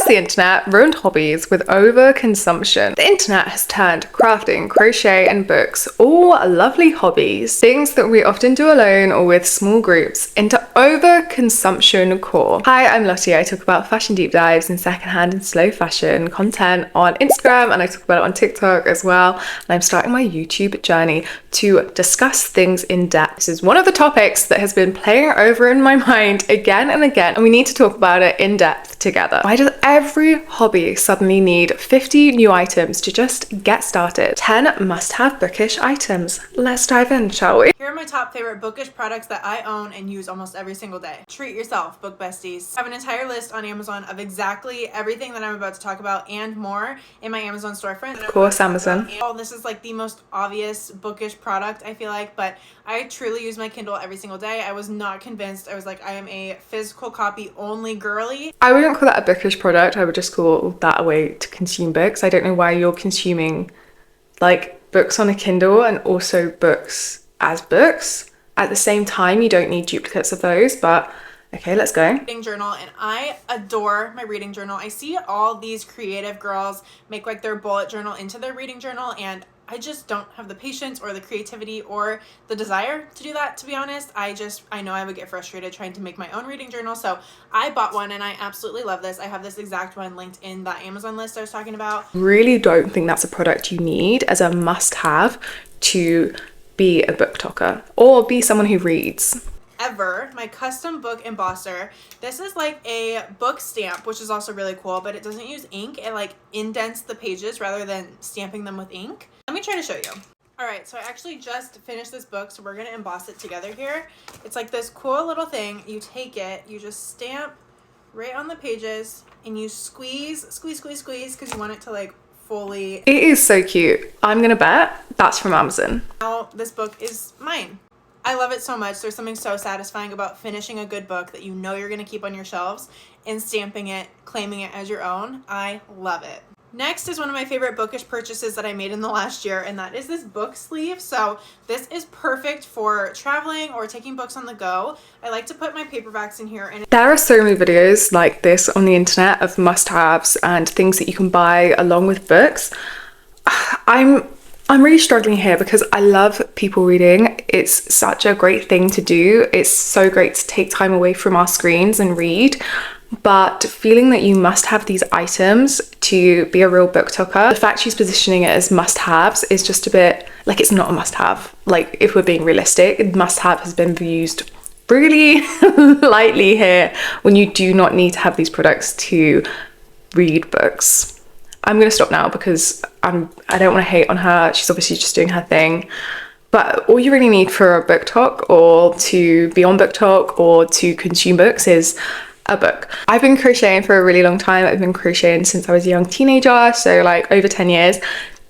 Because the internet ruined hobbies with overconsumption, the internet has turned crafting, crochet and books, all lovely hobbies, things that we often do alone or with small groups, into overconsumption core. Hi, I'm Lottie. I talk about fashion deep dives and secondhand and slow fashion content on Instagram, and I talk about it on TikTok as well. And I'm starting my YouTube journey to discuss things in depth. This is one of the topics that has been playing over in my mind again and again, and we need to talk about it in depth together. Why does every hobby suddenly need 50 new items to just get started? 10 must-have bookish items. Let's dive in, shall we? Here are my top favorite bookish products that I own and use almost every single day. Treat yourself, book besties. I have an entire list on Amazon of exactly everything that I'm about to talk about and more in my Amazon storefront. Of course, Amazon. Oh, this is like the most obvious bookish product, I feel like, but I truly use my Kindle every single day. I was not convinced. I was like, I am a physical copy only girly. I wouldn't call that a bookish product. I would just call that a way to consume books. I don't know why you're consuming like books on a Kindle and also books as books at the same time. You don't need duplicates of those, but okay, let's go. Reading journal, and I adore my reading journal. I see all these creative girls make like their bullet journal into their reading journal, and I just don't have the patience or the creativity or the desire to do that, to be honest. I know I would get frustrated trying to make my own reading journal, so I bought one and I absolutely love this. I have this exact one linked in that Amazon list I was talking about. Really don't think that's a product you need as a must-have to be a book talker or be someone who reads. Ever, my custom book embosser. This is like a book stamp, which is also really cool, but it doesn't use ink. It like indents the pages rather than stamping them with ink. Let me try to show you. All right, so I actually just finished this book, so we're gonna emboss it together here. It's like this cool little thing. You take it, you just stamp right on the pages, and you squeeze, because you want it to like fully. It is so cute. I'm gonna bet that's from Amazon. Now this book is mine. I love it so much. There's something so satisfying about finishing a good book that you know you're going to keep on your shelves and stamping it, claiming it as your own. I love it. Next is one of my favorite bookish purchases that I made in the last year, and that is this book sleeve. So this is perfect for traveling or taking books on the go. I like to put my paperbacks in here. And there are so many videos like this on the internet of must-haves and things that you can buy along with books. I'm really struggling here because I love people reading. It's such a great thing to do. It's so great to take time away from our screens and read. But feeling that you must have these items to be a real book talker, the fact she's positioning it as must-haves is just a bit like it's not a must-have. Like, if we're being realistic, must-have has been used really lightly here when you do not need to have these products to read books. I'm gonna stop now because I don't want to hate on her. She's obviously just doing her thing. But all you really need for a book talk or to be on book talk or to consume books is a book. I've been crocheting for a really long time. I've been crocheting since I was a young teenager, so like over 10 years.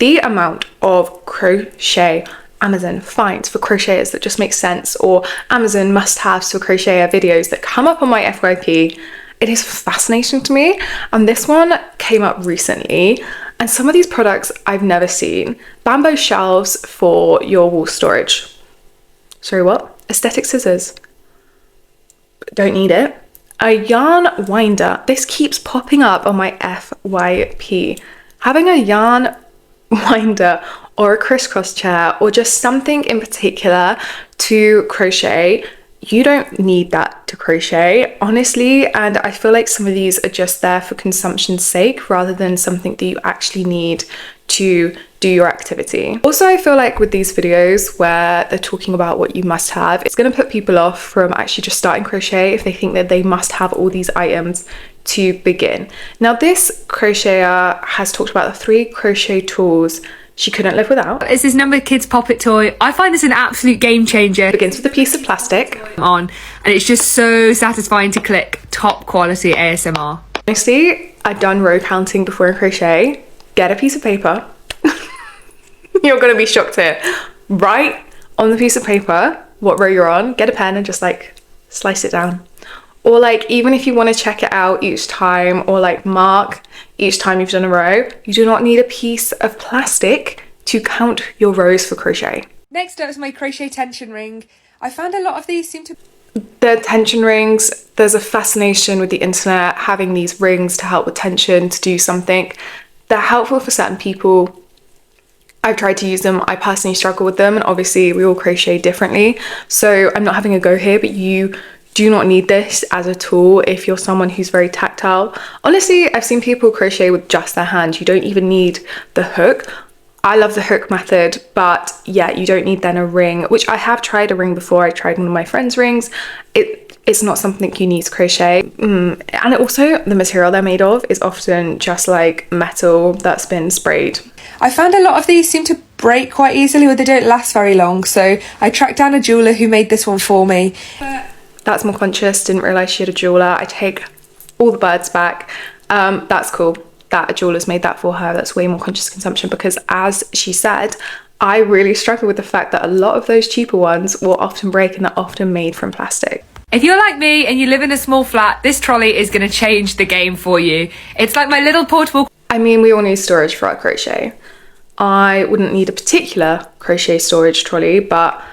The amount of crochet Amazon finds for crocheters that just makes sense, or Amazon must-haves for crocheter videos that come up on my FYP, it is fascinating to me. And this one came up recently, and some of these products I've never seen. Bamboo shelves for your wall storage. Sorry, what? Aesthetic scissors. Don't need it. A yarn winder. This keeps popping up on my FYP. Having a yarn winder or a crisscross chair or just something in particular to crochet, you don't need that to crochet, honestly, and I feel like some of these are just there for consumption's sake rather than something that you actually need to do your activity. Also, I feel like with these videos where they're talking about what you must have, it's going to put people off from actually just starting crochet if they think that they must have all these items to begin. Now, this crocheter has talked about the 3 crochet tools she couldn't live without. It's this Number Kids poppet toy. I find this an absolute game changer. It begins with a piece of plastic on, and it's just so satisfying to click top quality ASMR. Honestly, I've done row counting before in crochet. Get a piece of paper. You're gonna be shocked here. Write on the piece of paper what row you're on, get a pen and just like slice it down. Or like, even if you want to check it out each time or like mark each time you've done a row, you do not need a piece of plastic to count your rows for crochet. Next up is my crochet tension ring. I found a lot of these seem to... The tension rings, there's a fascination with the internet, having these rings to help with tension, to do something. They're helpful for certain people. I've tried to use them. I personally struggle with them, and obviously we all crochet differently. So I'm not having a go here, but you do not need this as a tool if you're someone who's very tactile. Honestly, I've seen people crochet with just their hand. You don't even need the hook. I love the hook method, but yeah, you don't need then a ring, which I have tried a ring before. I tried one of my friend's rings. It's not something you need to crochet. And also the material they're made of is often just like metal that's been sprayed. I found a lot of these seem to break quite easily, or they don't last very long, so I tracked down a jeweler who made this one for me. That's more conscious. Didn't realize she had a jeweler. I take all the birds back. That's cool that a jeweler's made that for her. That's way more conscious consumption, because as she said, I really struggle with the fact that a lot of those cheaper ones will often break, and they're often made from plastic. If you're like me and you live in a small flat, this trolley is going to change the game for you. It's like my little portable... I mean, we all need storage for our crochet. I wouldn't need a particular crochet storage trolley, but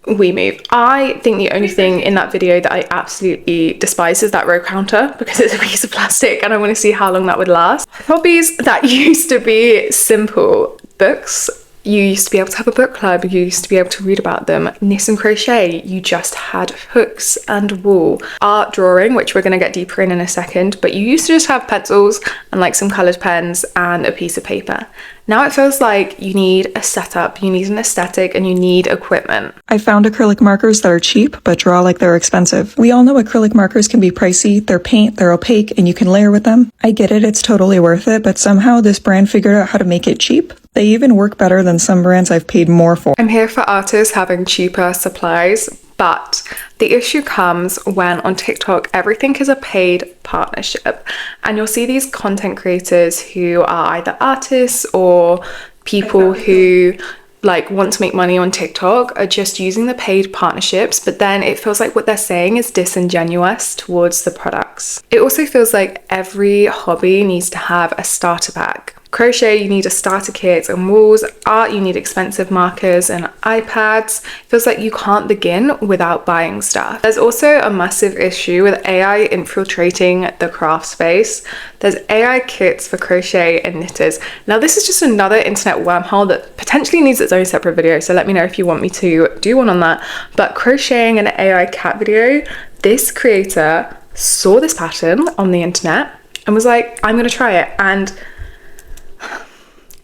we move. I think the only thing in that video that I absolutely despise is that row counter, because it's a piece of plastic and I want to see how long that would last. Hobbies that used to be simple. Books. You used to be able to have a book club, you used to be able to read about them. Knit and crochet, you just had hooks and wool. Art, drawing, which we're going to get deeper in a second, but you used to just have pencils and like some coloured pens and a piece of paper. Now it feels like you need a setup, you need an aesthetic, and you need equipment. I found acrylic markers that are cheap but draw like they're expensive. We all know acrylic markers can be pricey, they're paint, they're opaque, and you can layer with them. I get it, it's totally worth it, but somehow this brand figured out how to make it cheap. They even work better than some brands I've paid more for. I'm here for artists having cheaper supplies, but the issue comes when on TikTok everything is a paid partnership, and you'll see these content creators who are either artists or people who like want to make money on TikTok are just using the paid partnerships, but then it feels like what they're saying is disingenuous towards the products. It also feels like every hobby needs to have a starter pack. Crochet, you need a starter kit and wools. Art, you need expensive markers and iPads. It feels like you can't begin without buying stuff. There's also a massive issue with AI infiltrating the craft space. There's AI kits for crochet and knitters. Now this is just another internet wormhole that potentially needs its own separate video, so let me know if you want me to do one on that. But crocheting an AI cat video, this creator saw this pattern on the internet and was like, I'm gonna try it, and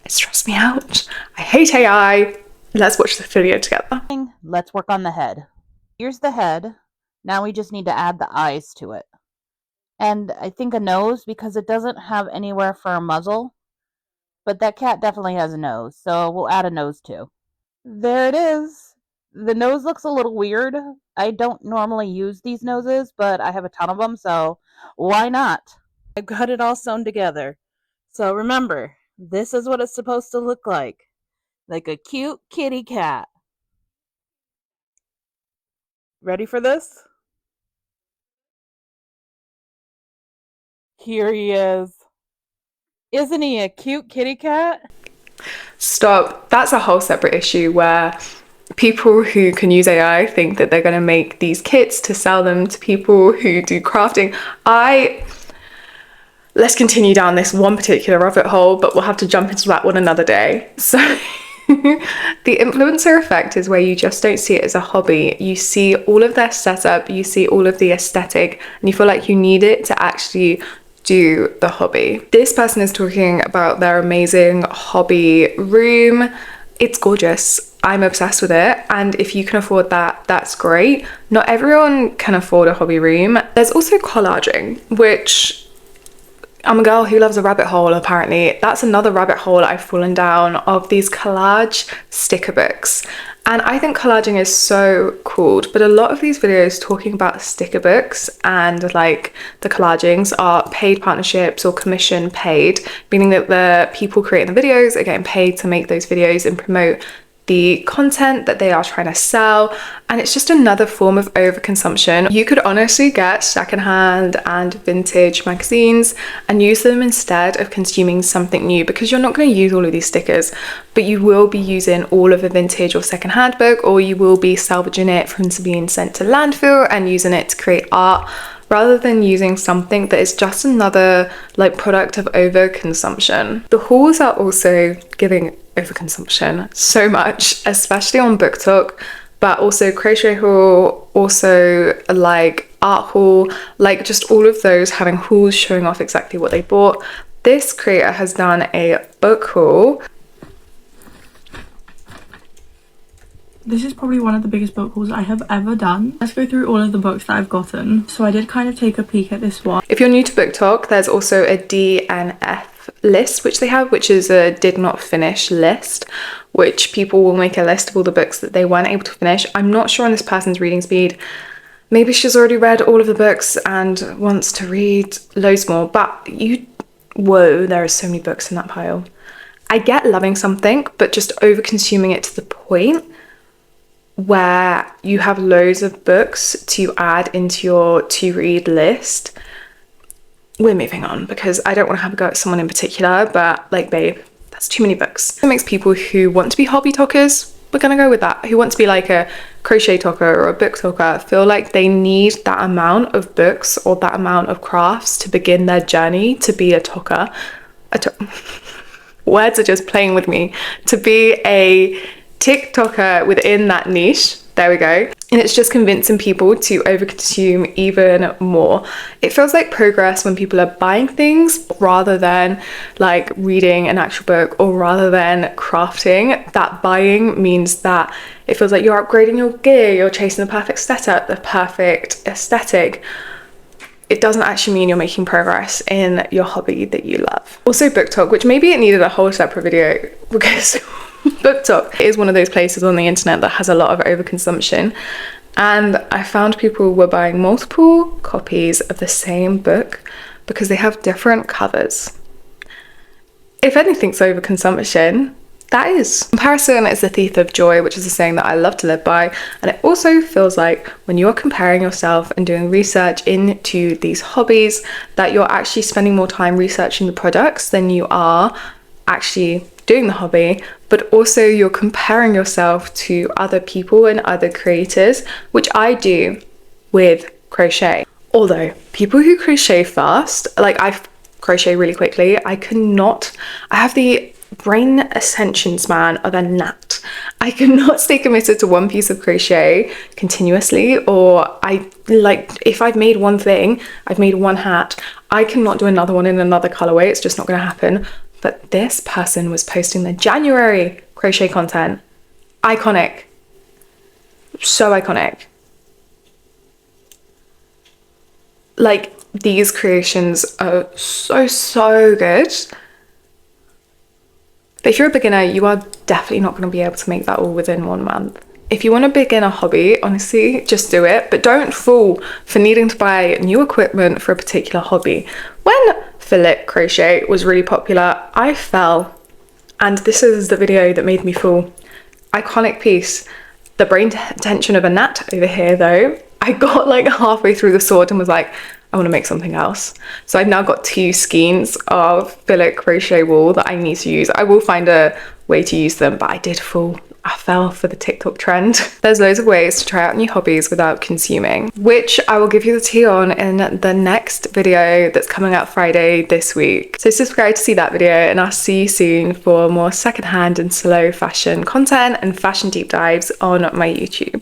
it stressed me out. I hate AI. Let's watch the video together. Let's work on the head. Here's the head. Now we just need to add the eyes to it. And I think a nose, because it doesn't have anywhere for a muzzle. But that cat definitely has a nose, so we'll add a nose too. There it is. The nose looks a little weird. I don't normally use these noses, but I have a ton of them, so why not? I've got it all sewn together. So remember, this is what it's supposed to look like a cute kitty cat. Ready for this? Here he is. Isn't he a cute kitty cat? Stop. That's a whole separate issue where people who can use AI think that they're going to make these kits to sell them to people who do crafting. Let's continue down this one particular rabbit hole, but we'll have to jump into that one another day. So the influencer effect is where you just don't see it as a hobby. You see all of their setup, you see all of the aesthetic, and you feel like you need it to actually do the hobby. This person is talking about their amazing hobby room. It's gorgeous. I'm obsessed with it, and if you can afford that, that's great. Not everyone can afford a hobby room. There's also collaging, which I'm a girl who loves a rabbit hole, apparently. That's another rabbit hole I've fallen down, of these collage sticker books. And I think collaging is so cool, but a lot of these videos talking about sticker books and like the collagings are paid partnerships or commission paid, meaning that the people creating the videos are getting paid to make those videos and promote the content that they are trying to sell, and it's just another form of overconsumption. You could honestly get secondhand and vintage magazines and use them instead of consuming something new, because you're not going to use all of these stickers, but you will be using all of a vintage or secondhand book, or you will be salvaging it from being sent to landfill and using it to create art, rather than using something that is just another like product of overconsumption. The hauls are also giving overconsumption so much, especially on BookTok, but also crochet haul, also like art haul, like just all of those having hauls showing off exactly what they bought. This creator has done a book haul. This is probably one of the biggest book hauls I have ever done. Let's go through all of the books that I've gotten. So I did kind of take a peek at this one. If you're new to BookTok, there's also a D and F list which they have, which is a did not finish list, which people will make a list of all the books that they weren't able to finish. I'm not sure on this person's reading speed. Maybe she's already read all of the books and wants to read loads more, but whoa, there are so many books in that pile. I get loving something, but just over consuming it to the point where you have loads of books to add into your to read list. We're moving on because I don't want to have a go at someone in particular, but like, babe, that's too many books. It makes people who want to be hobby talkers, we're gonna go with that, who want to be like a crochet talker or a book talker, feel like they need that amount of books or that amount of crafts to begin their journey to be a talker. Words are just playing with me. To be a TikToker within that niche, there we go. And it's just convincing people to overconsume even more. It feels like progress when people are buying things rather than like reading an actual book, or rather than crafting. That buying means that it feels like you're upgrading your gear, you're chasing the perfect setup, the perfect aesthetic. It doesn't actually mean you're making progress in your hobby that you love. Also BookTok, which maybe it needed a whole separate video, because BookTok is one of those places on the internet that has a lot of overconsumption, and I found people were buying multiple copies of the same book because they have different covers. If anything's overconsumption, that is. Comparison is the thief of joy, which is a saying that I love to live by, and it also feels like when you're comparing yourself and doing research into these hobbies, that you're actually spending more time researching the products than you are actually doing the hobby, but also you're comparing yourself to other people and other creators, which I do with crochet. Although people who crochet fast, like I crochet really quickly, I have the brain ascension span of a gnat. I cannot stay committed to one piece of crochet continuously, or if I've made one thing, I've made one hat, I cannot do another one in another colorway. It's just not going to happen. But this person was posting the January crochet content. Iconic. So iconic. Like, these creations are so good. But if you're a beginner, you are definitely not going to be able to make that all within 1 month. If you want to begin a hobby, honestly, just do it. But don't fall for needing to buy new equipment for a particular hobby. When fillet crochet was really popular, I fell. And this is the video that made me fall. Iconic piece. The brain tension of a gnat over here though. I got like halfway through the sword and was like, I want to make something else. So I've now got 2 skeins of fillet crochet wool that I need to use. I will find a way to use them, but I did fall. I fell for the TikTok trend. There's loads of ways to try out new hobbies without consuming, which I will give you the tea on in the next video that's coming out Friday this week. So subscribe to see that video, and I'll see you soon for more secondhand and slow fashion content and fashion deep dives on my YouTube.